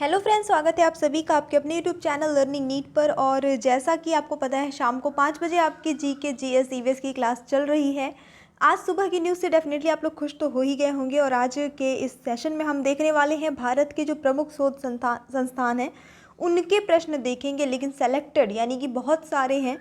Hello friends, स्वागत है आप सभी का आपके अपने यूट्यूब चैनल लर्निंग नीट पर। और जैसा कि आपको पता है, शाम को 5 बजे आपकी जीके जीएस ईवीएस की क्लास चल रही है। आज सुबह की न्यूज़ से डेफिनेटली आप लोग खुश तो हो ही गए होंगे। और आज के इस सेशन में हम देखने वाले हैं भारत के जो प्रमुख शोध संस्थान हैं उनके प्रश्न देखेंगे, लेकिन सेलेक्टेड यानी कि बहुत सारे हैं।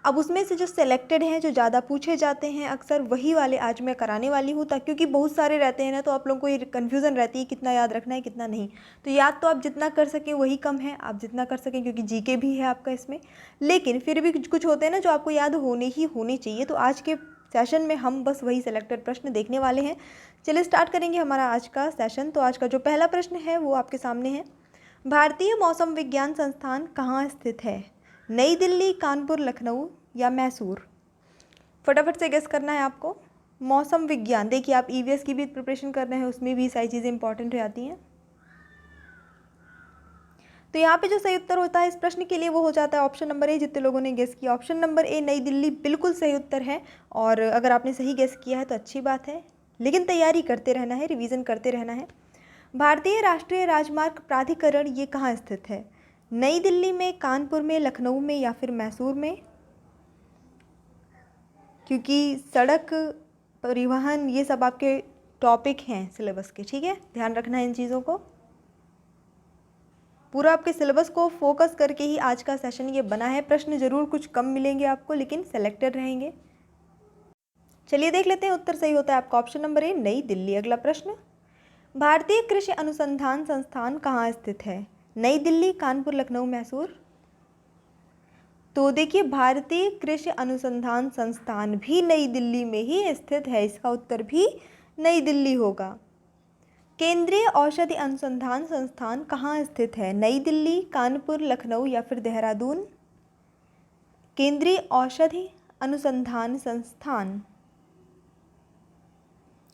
अब उसमें से जो सेलेक्टेड हैं, जो ज़्यादा पूछे जाते हैं अक्सर, वही वाले आज मैं कराने वाली हूँ, ताकि क्योंकि बहुत सारे रहते हैं ना, तो आप लोगों को ये कन्फ्यूज़न रहती है कितना याद रखना है कितना नहीं। तो याद तो आप जितना कर सकें वही कम है, आप जितना कर सकें, क्योंकि जीके भी है आपका इसमें। लेकिन फिर भी कुछ कुछ होते हैं ना जो आपको याद होने चाहिए। तो आज के सेशन में हम बस वही सेलेक्टेड प्रश्न देखने वाले हैं। चलिए स्टार्ट करेंगे हमारा आज का सेशन। तो आज का जो पहला प्रश्न है वो आपके सामने है। भारतीय मौसम विज्ञान संस्थान कहाँ स्थित है? नई दिल्ली, कानपुर, लखनऊ या मैसूर? फटाफट से गेस करना है आपको। मौसम विज्ञान, देखिए आप ईवीएस की भी प्रिपरेशन कर रहे हैं, उसमें भी सारी चीज़ें इंपॉर्टेंट हो जाती हैं। तो यहाँ पे जो सही उत्तर होता है इस प्रश्न के लिए वो हो जाता है ऑप्शन नंबर ए। जितने लोगों ने गेस किया ऑप्शन नंबर ए नई दिल्ली, बिल्कुल सही उत्तर है। और अगर आपने सही गेस किया है तो अच्छी बात है, लेकिन तैयारी करते रहना है, रिवीजन करते रहना है। भारतीय राष्ट्रीय राजमार्ग प्राधिकरण ये कहाँ स्थित है? नई दिल्ली में, कानपुर में, लखनऊ में या फिर मैसूर में? क्योंकि सड़क परिवहन ये सब आपके टॉपिक हैं सिलेबस के, ठीक है, ध्यान रखना है इन चीज़ों को। पूरा आपके सिलेबस को फोकस करके ही आज का सेशन ये बना है। प्रश्न जरूर कुछ कम मिलेंगे आपको, लेकिन सेलेक्टेड रहेंगे। चलिए देख लेते हैं उत्तर सही होता है आपका ऑप्शन नंबर ए नई दिल्ली। अगला प्रश्न, भारतीय कृषि अनुसंधान संस्थान कहाँ स्थित है? नई दिल्ली, कानपुर, लखनऊ, मैसूर? तो देखिए, भारतीय कृषि अनुसंधान संस्थान भी नई दिल्ली में ही स्थित है, इसका उत्तर भी नई दिल्ली होगा। केंद्रीय औषधि अनुसंधान संस्थान कहाँ स्थित है? नई दिल्ली, कानपुर, लखनऊ या फिर देहरादून? केंद्रीय औषधि अनुसंधान संस्थान,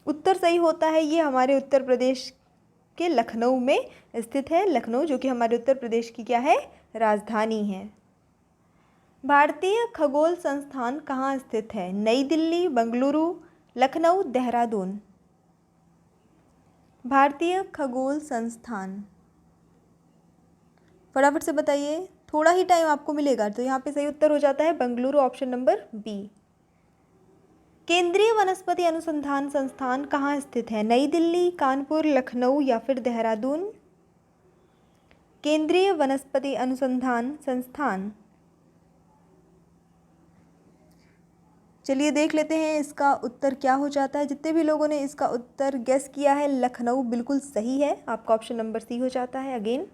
उत्तर सही होता है ये हमारे उत्तर प्रदेश के लखनऊ में स्थित है। लखनऊ जो कि हमारे उत्तर प्रदेश की क्या है? राजधानी है। भारतीय खगोल संस्थान कहाँ स्थित है? नई दिल्ली, बेंगलुरु, लखनऊ, देहरादून? भारतीय खगोल संस्थान, फटाफट से बताइए, थोड़ा ही टाइम आपको मिलेगा। तो यहाँ पे सही उत्तर हो जाता है बेंगलुरु, ऑप्शन नंबर बी। केंद्रीय वनस्पति अनुसंधान संस्थान कहाँ स्थित है? नई दिल्ली, कानपुर, लखनऊ या फिर देहरादून? केंद्रीय वनस्पति अनुसंधान संस्थान, चलिए देख लेते हैं इसका उत्तर क्या हो जाता है। जितने भी लोगों ने इसका उत्तर गेस किया है, लखनऊ बिल्कुल सही है, आपका ऑप्शन नंबर सी हो जाता है। अगेन,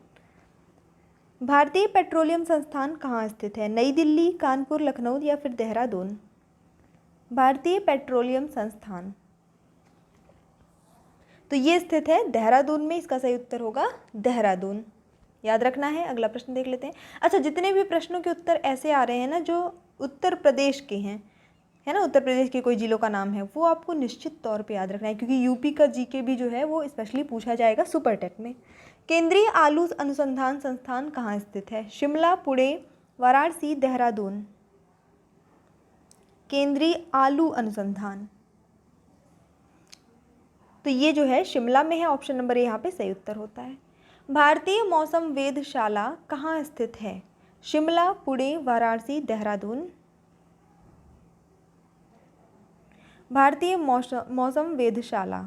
भारतीय पेट्रोलियम संस्थान कहाँ स्थित है? नई दिल्ली, कानपुर, लखनऊ या फिर देहरादून? भारतीय पेट्रोलियम संस्थान, तो ये स्थित है देहरादून में, इसका सही उत्तर होगा देहरादून, याद रखना है। अगला प्रश्न देख लेते हैं। अच्छा, जितने भी प्रश्नों के उत्तर ऐसे आ रहे हैं ना जो उत्तर प्रदेश के हैं, है ना, उत्तर प्रदेश के कोई जिलों का नाम है, वो आपको निश्चित तौर पे याद रखना है, क्योंकि यूपी का जीके भी जो है वो स्पेशली पूछा जाएगा सुपर टेट में। केंद्रीय आलू अनुसंधान संस्थान कहाँ स्थित है? शिमला, पुणे, वाराणसी, देहरादून? केंद्रीय आलू अनुसंधान, तो ये जो है शिमला में है, ऑप्शन नंबर ए यहाँ पे सही उत्तर होता है। भारतीय मौसम वेधशाला कहाँ स्थित है? शिमला, पुणे, वाराणसी, देहरादून? भारतीय मौसम वेधशाला,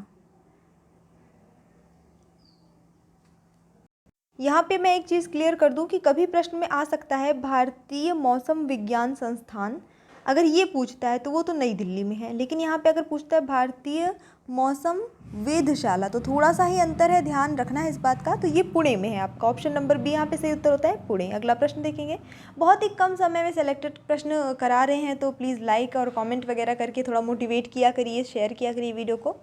यहाँ पे मैं एक चीज़ क्लियर कर दूं कि कभी प्रश्न में आ सकता है भारतीय मौसम विज्ञान संस्थान, अगर ये पूछता है तो वो तो नई दिल्ली में है, लेकिन यहाँ पे अगर पूछता है भारतीय मौसम वेधशाला तो थोड़ा सा ही अंतर है, ध्यान रखना है इस बात का। तो ये पुणे में है, आपका ऑप्शन नंबर बी यहाँ पे सही उत्तर होता है, पुणे। अगला प्रश्न देखेंगे। बहुत ही कम समय में सेलेक्टेड प्रश्न करा रहे हैं, तो प्लीज़ लाइक और कॉमेंट वगैरह करके थोड़ा मोटिवेट किया करिए, शेयर किया करिए वीडियो को।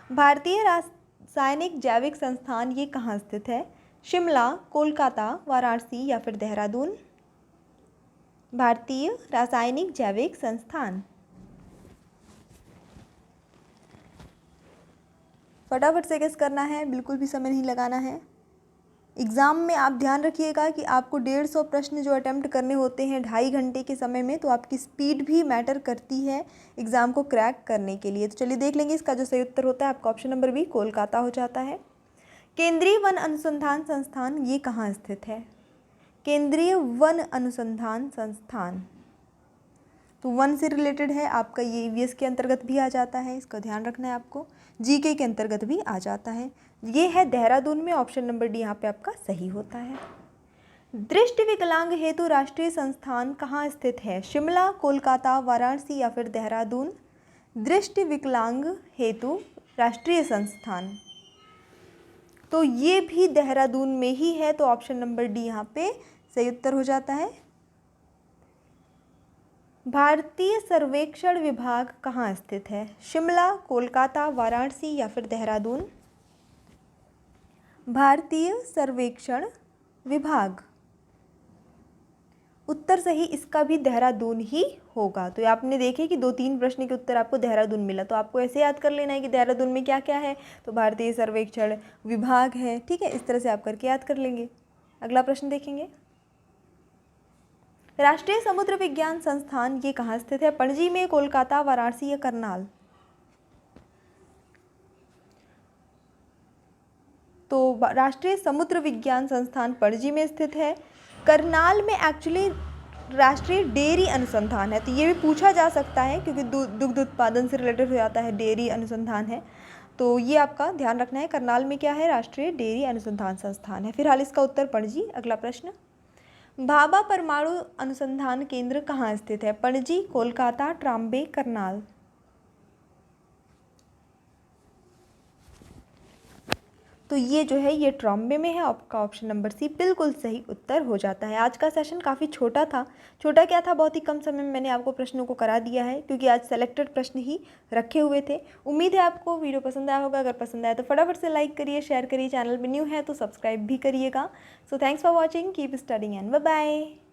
भारतीय रासायनिक जैविक संस्थान ये कहाँ स्थित है? शिमला, कोलकाता, वाराणसी या फिर देहरादून? भारतीय रासायनिक जैविक संस्थान, फटाफट से गेस करना है, बिल्कुल भी समय नहीं लगाना है। एग्ज़ाम में आप ध्यान रखिएगा कि आपको 150 प्रश्न जो अटेम्प्ट करने होते हैं 2.5 घंटे के समय में, तो आपकी स्पीड भी मैटर करती है एग्ज़ाम को क्रैक करने के लिए। तो चलिए देख लेंगे इसका जो सही उत्तर होता है, आपका ऑप्शन नंबर बी कोलकाता हो जाता है। केंद्रीय वन अनुसंधान संस्थान ये कहाँ स्थित है? केंद्रीय वन अनुसंधान संस्थान, तो वन से रिलेटेड है आपका, ये ईवीएस के अंतर्गत भी आ जाता है, इसका ध्यान रखना है आपको, जीके के अंतर्गत भी आ जाता है। ये है देहरादून में, ऑप्शन नंबर डी यहाँ पे आपका सही होता है। दृष्टि विकलांग हेतु राष्ट्रीय संस्थान कहाँ स्थित है? शिमला, कोलकाता, वाराणसी या फिर देहरादून? दृष्टि विकलांग हेतु राष्ट्रीय संस्थान, तो ये भी देहरादून में ही है, तो ऑप्शन नंबर डी यहाँ पे सही उत्तर हो जाता है। भारतीय सर्वेक्षण विभाग कहाँ स्थित है? शिमला, कोलकाता, वाराणसी या फिर देहरादून? भारतीय सर्वेक्षण विभाग, उत्तर सही इसका भी देहरादून ही होगा। तो आपने देखे कि 2-3 प्रश्न के उत्तर आपको देहरादून मिला, तो आपको ऐसे याद कर लेना है कि देहरादून में क्या क्या है, तो भारतीय सर्वेक्षण विभाग है, ठीक है, इस तरह से आप करके याद कर लेंगे। अगला प्रश्न देखेंगे, राष्ट्रीय समुद्र विज्ञान संस्थान ये कहाँ स्थित है? पणजी में, कोलकाता, वाराणसी या करनाल? तो राष्ट्रीय समुद्र विज्ञान संस्थान पणजी में स्थित है। करनाल में एक्चुअली राष्ट्रीय डेयरी अनुसंधान है, तो ये भी पूछा जा सकता है क्योंकि दुग्ध उत्पादन से रिलेटेड हो जाता है, डेयरी अनुसंधान है, तो ये आपका ध्यान रखना है। करनाल में क्या है? राष्ट्रीय डेयरी अनुसंधान संस्थान है। फिलहाल इसका उत्तर पणजी। अगला प्रश्न, भाभा परमाणु अनुसंधान केंद्र कहाँ स्थित है? पणजी, कोलकाता, ट्राम्बे, करनाल? तो ये जो है ये ट्रॉम्बे में है, आपका ऑप्शन नंबर सी बिल्कुल सही उत्तर हो जाता है। आज का सेशन काफ़ी छोटा था। छोटा क्या था, बहुत ही कम समय में मैंने आपको प्रश्नों को करा दिया है क्योंकि आज सेलेक्टेड प्रश्न ही रखे हुए थे। उम्मीद है आपको वीडियो पसंद आया होगा। अगर पसंद आया तो फटाफट से लाइक करिए, शेयर करिए, चैनल पर न्यू है तो सब्सक्राइब भी करिएगा। So thanks for watching, keep studying and bye bye.